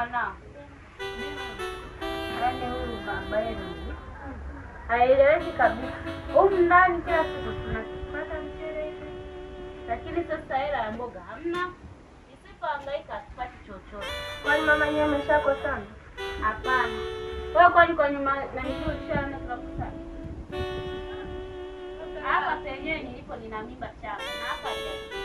Hapana. Yaani huyu baba yenu haeleweki kabisa. Humu ndani kila siku tunapata mchele, lakini sasa hela ya mboga hamna. Isipohangaika hatupati chochote. Kwani mama yeye ameshakosana? Hapana. Wewe kwani kwa nyuma na nijua ushana kabisa. Hapa penyewe nilipo nina mimba changa na hapa haja.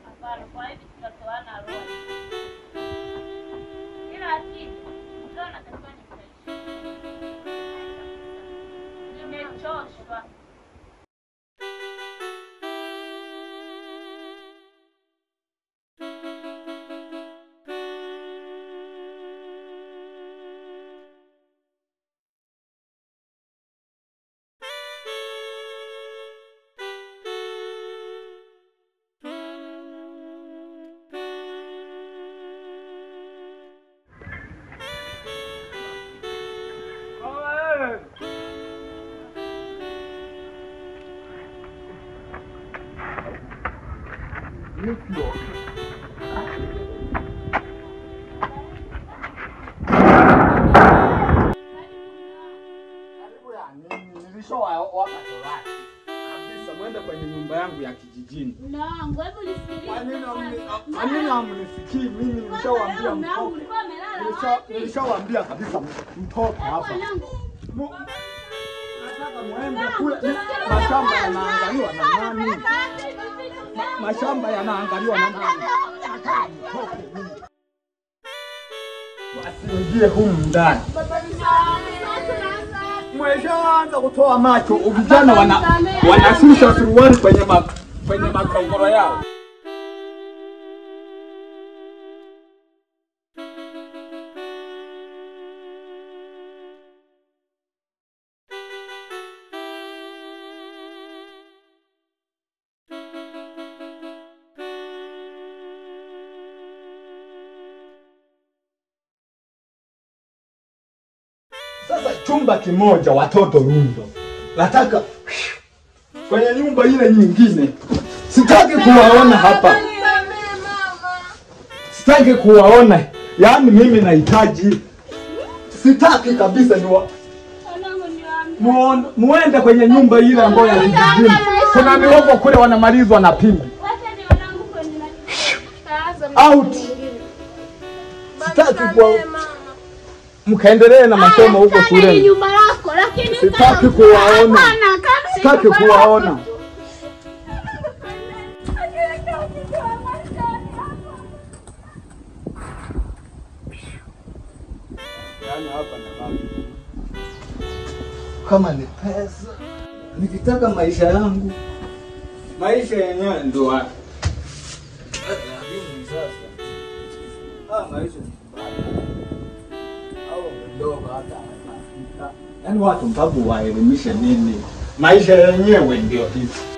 Hapana, kwa hivi tutatoana roho. Ila akili, ndio natakiwa nitaishi. Nimechoshwa. Kabisa mwende kwenye nyumba yangu ya kijijini. Mwanangu, hebu nisikilize. Kwa nini hamnisikii? Mimi nilishawaambia mtoke. Nilishawaambia kabisa mtoke hapa. Nataka muende kule. Mashamba yanaangaliwa na nani? Mashamba yanaangaliwa na nani? Nataka mtoke mimi. Wasiingie humu ndani. Mweshaanza kutoa macho, vijana wanashusha suruali kwenye makongoro yao. Sasa chumba kimoja watoto rundo. Nataka kwenye nyumba ile nyingine. Sitaki kuwaona hapa. Sitaki kuwaona. Yaani mimi nahitaji. Sitaki kabisa muende kwenye nyumba ile ambayo ya kijijini. Kuna mihogo kule wanamalizwa na pimbi. Out. Sitaki kwa mkaendelee na masomo huko shuleni. Sitaki kuwaona. Sitaki kuwaona. Yaani hapa na baba. Kama ni pesa, nikitaka maisha yangu. Maisha yenyewe ndio haya. Maisha yaani watu mpabu waelimishe nini? Maisha yenyewe ndio hivi.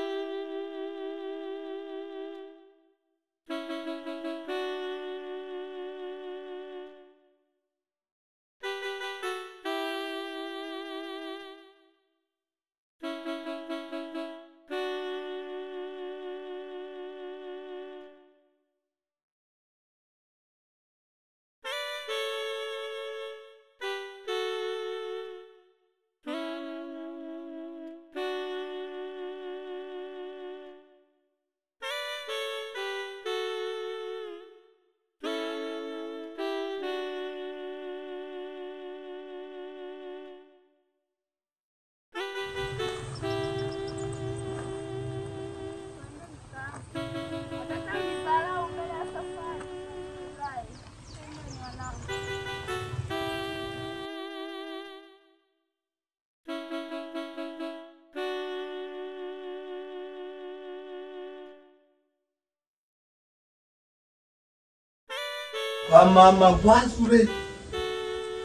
Kwa mama Gwazure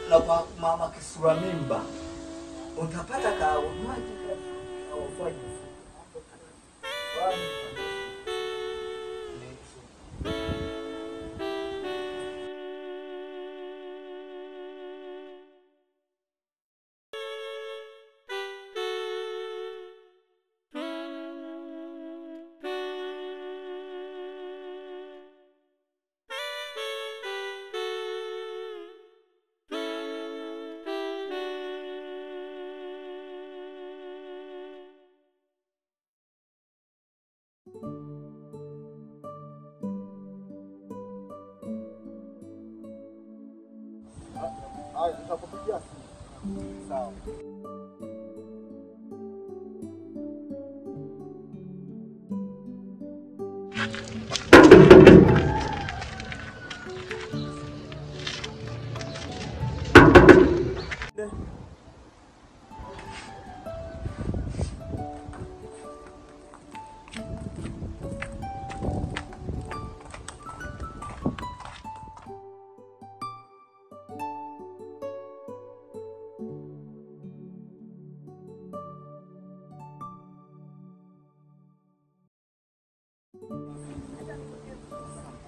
na kwa mama Kisura Mimba utapata kawaji kawafaji. Haya, nitakupigia simu. Sawa.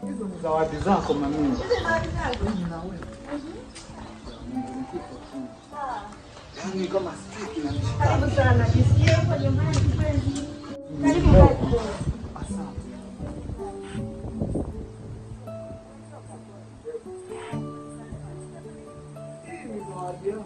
Hizo ni zawadi zako mami. Yaani kama siki na mshika. Karibu sana. Jisikie kwa nyumbani kipenzi. Karibu. Asante. Hii ni zawadi yako.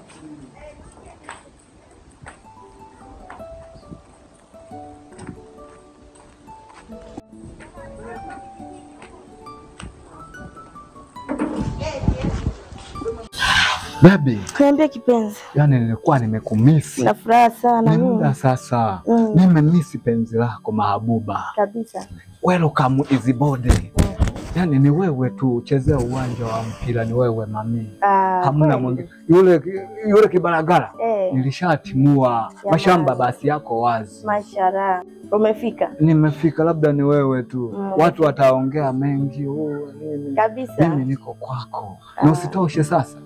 Baby, Niambie kipenzi. yani nilikuwa nimekumisi. Na furaha sana mimi. Muda sasa. Nimemisi penzi lako mahabuba. Kabisa. Welcome Izibode. Yani ni wewe tu chezea uwanja wa mpira, ni wewe mami. Hamna mwingine. Yule kibaragara. Nilishatimua. Mashamba basi yako wazi. Mashallah. Umefika? Nimefika, labda ni wewe tu. Watu wataongea mengi. Nini. Kabisa. Mimi niko kwako. Na usitoshe sasa.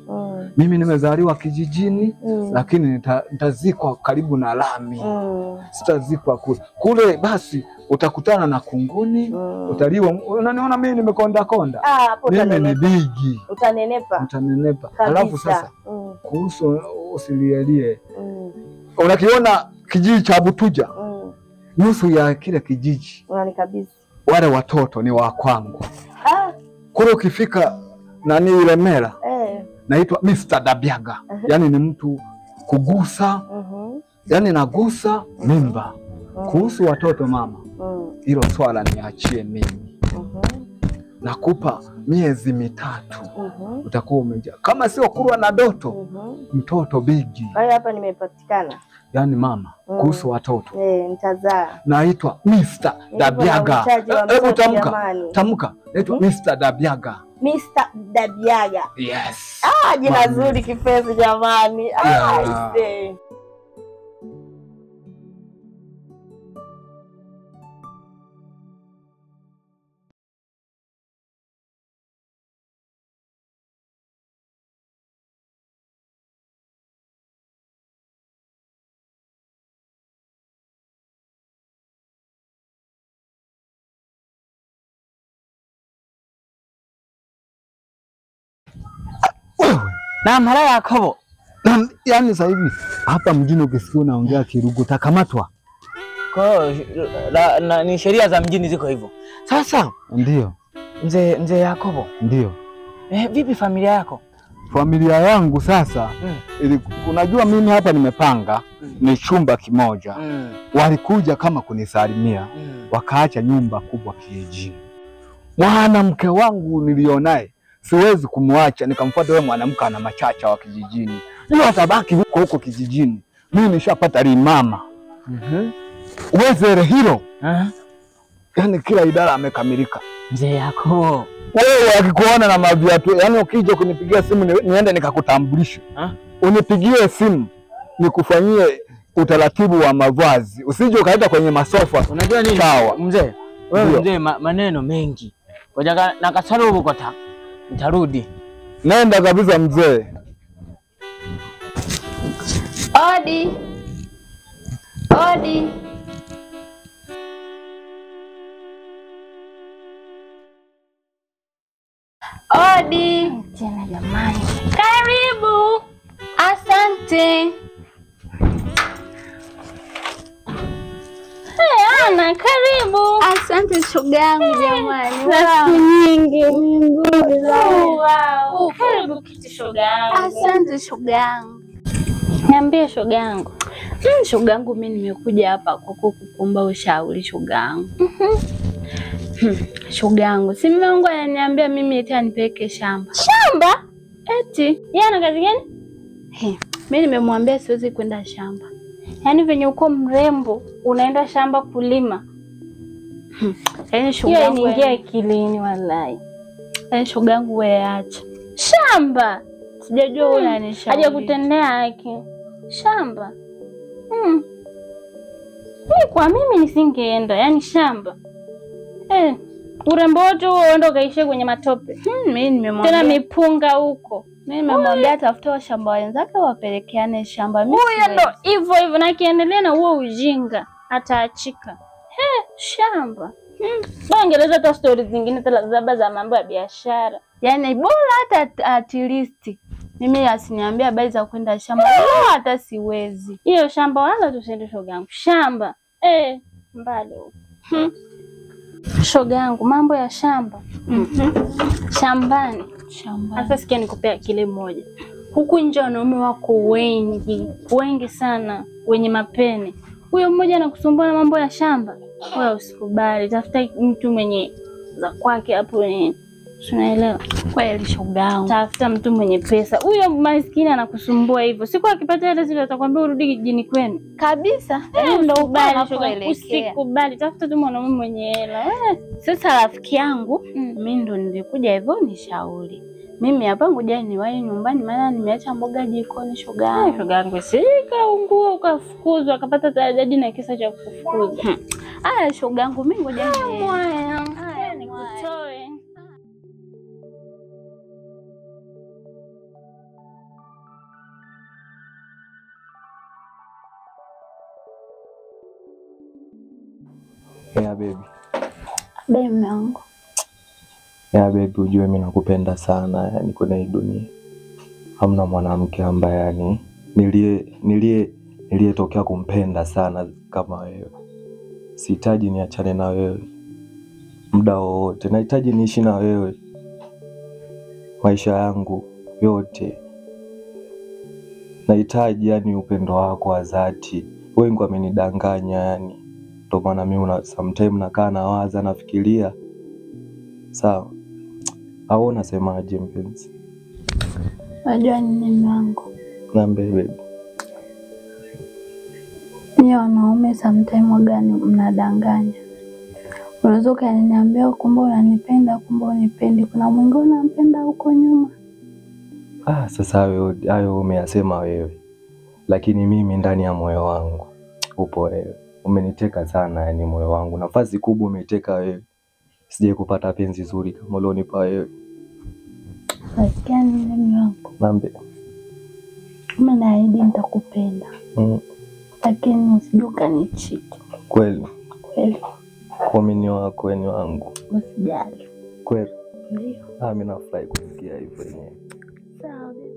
Mimi nimezaliwa kijijini, lakini nitazikwa karibu na lami. Sitazikwa kule basi utakutana na kunguni, utaliwa. Unaniona mimi nimekonda konda. Mimi ni bigi. Utanenepa. Alafu sasa kuhusu usilielie. Unakiona kijiji cha Butuja? Nusu ya kile kijiji. Unanikabidhi. Wale watoto ni wa kwangu. Kule ukifika nani Lemera? Naitwa Mr. Dabyaga. Yani ni mtu kugusa. Yani nagusa mimba. Kuhusu watoto mama. Hilo swala niachie mimi. Nakupa miezi 3. Utakuwa umejaa. Kama sio kurwa na doto, mtoto bigi. Haya hapa nimepatikana. Yani mama, kuhusu watoto. Nitazaa. Naitwa Mr. Dabyaga. Hebu tamka. Naitwa Mr. Dabyaga. Mr. Dabyaga. Yes. Jina zuri kipenzi jamani. Na mara Yakobo. Yani sasa hivi hapa mjini ukisikia unaongea Kirugu utakamatwa. Kwa ni sheria za mjini ziko hivyo. Sasa ndio. Mzee Yakobo. Ndio. Vipi familia yako? Familia yangu sasa unajua mimi hapa nimepanga ni chumba kimoja. Walikuja kama kunisalimia wakaacha nyumba kubwa kijijini. Mwanamke wangu nilionaye siwezi kumwacha nikamfuata wewe mwanamke ana machacha wa kijijini. Yule atabaki huko kijijini. Mimi nishapata limama. Uwezere hilo. Yani kila idara amekamilika. Mzee Yakobo. Wewe akikuona na maviatu, yani ukija kunipigia simu niende nikakutambulisha. Unipigie simu nikufanyie utaratibu wa mavazi. Usije ukaenda kwenye masofa. Unajua nini? Sawa. Mzee. Wewe mzee maneno mengi. Ngoja na kasaro huko kota. Nitarudi. Nenda kabisa mzee. Odi. Tena jamani. Karibu. Asante. Ana, karibu. Asante shoga yangu jamani. Siku nyingi. Wow. Karibu kiti shoga yangu. Asante shoga yangu. Niambie shoga yangu. Shoga yangu mimi nimekuja hapa kukuomba ushauri shoga yangu. Shoga yangu, si mume wangu ananiambia mimi eti anipeleke shamba. Shamba? Eti, yeye ana kazi gani? Mimi nimemwambia siwezi kwenda shamba. Yaani venye uko mrembo unaenda shamba kulima. Yaani shoga yangu Ingia akilini wallahi. yaani shoga yangu wewe acha. Shamba. Sijajua unanishauri. Haja kutendea haki. Shamba. Kwa mimi nisingeenda, yani shamba. Urembo wote huo uende ukaishia kwenye matope. Mimi nimemwambia. Tena mipunga huko. Mimi nimemwambia tafuta washamba wenzake wapelekeane shamba. Mimi huyo ndo hivyo na kiendelea na huo ujinga ataachika. Shamba. Ongeleza hata stories zingine za mambo ya biashara. Yaani bora hata at least mimi asiniambia habari za kwenda shamba. Hata siwezi. Hiyo shamba wala tusende shoga yangu. Shamba. Mbali huko. Shoga yangu mambo ya shamba. Shambani. Sasa sikia nikupea kile moja. Huku nje wanaume wako wengi sana wenye mapene. Huyo mmoja anakusumbua na mambo ya shamba. Wewe usikubali, tafuta mtu mwenye za kwake hapo nini. Unaelewa? Kweli shoga yangu. Tafuta mtu mwenye pesa. Huyo maskini anakusumbua hivyo. Siku akipata hela zile atakwambia urudi kijijini kwenu. Kabisa. Ndio ubali shoga. Usikubali, tafuta tu mwanaume mwenye hela. Sasa rafiki yangu, mimi ndo nilikuja hivyo nishauri. Mimi hapa ngoja niwahi nyumbani maana nimeacha mboga jikoni shoga yangu. Shoga yangu sikaungua ukafukuzwa akapata tajadi na kisa cha kufukuzwa. Shoga yangu mimi ngoja nikutoe. Yeah baby. Baby yangu. Yeah baby, ujue mimi nakupenda sana yani kwenye hii dunia. Hamna mwanamke ambaye yani niliyetokea kumpenda sana kama wewe. Sihitaji niachane na wewe muda wowote. Nahitaji niishi na wewe maisha yangu yote. Nahitaji yani upendo wako wa dhati. Wengi wamenidanganya yani. Ndio maana mimi sometimes nakaa nawaza nafikiria. Sawa. Au unasemaje mpenzi? Unajua nini wangu? Niambie baby. Ni wanaume sometimes gani mnadanganya. Unaweza kuniambia kumbe unanipenda kumbe unipendi. Kuna mwingine unampenda huko nyuma. Sasa hayo umeyasema wewe. Lakini mimi ndani ya moyo wangu upo wewe. Umeniteka sana yani moyo wangu. Nafasi kubwa umeteka wewe. Sije kupata penzi zuri kama ulionipa wewe. Nasikia nini wangu? Niambie. Mimi naahidi nitakupenda. Lakini usije ukanicheat. Kweli. Kweli. Kuamini wako ni wangu. Usijali. Kweli. Ndio. Mimi nafurahi kusikia hivyo yenyewe. Sawa baby.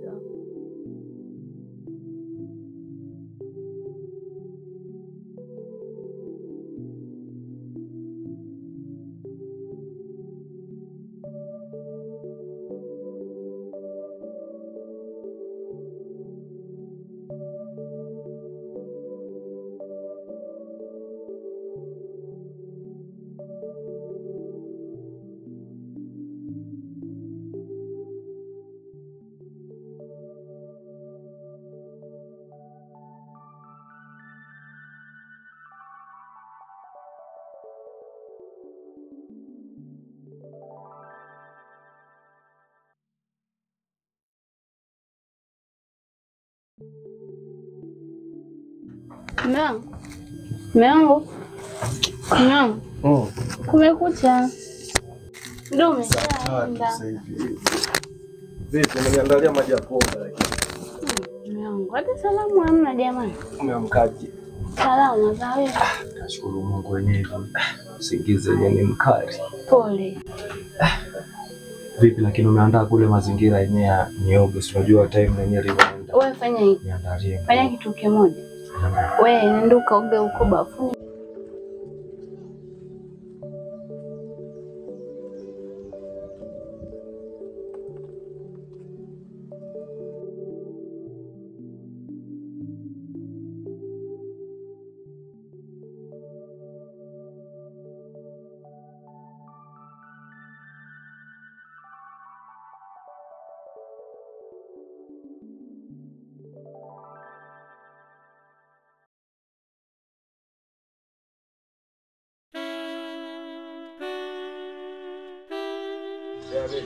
Mwanangu. Kumekucha. Ndio umeshaenda. Vipi, umeniandalia maji ya pombe lakini. Mwanangu, hata salamu hamna jamani. Umeamkaje? Salamu za wewe. Nashukuru Mungu wenyewe. Usingize yenyewe ni mkali. Pole. Vipi lakini umeandaa kule mazingira yenyewe ya nioge, unajua time yenyewe limeenda. Wewe fanya hivi. Niandalie. Fanya kitu kimoja. Wewe nenda ukaoge huko bafuni. Sawa,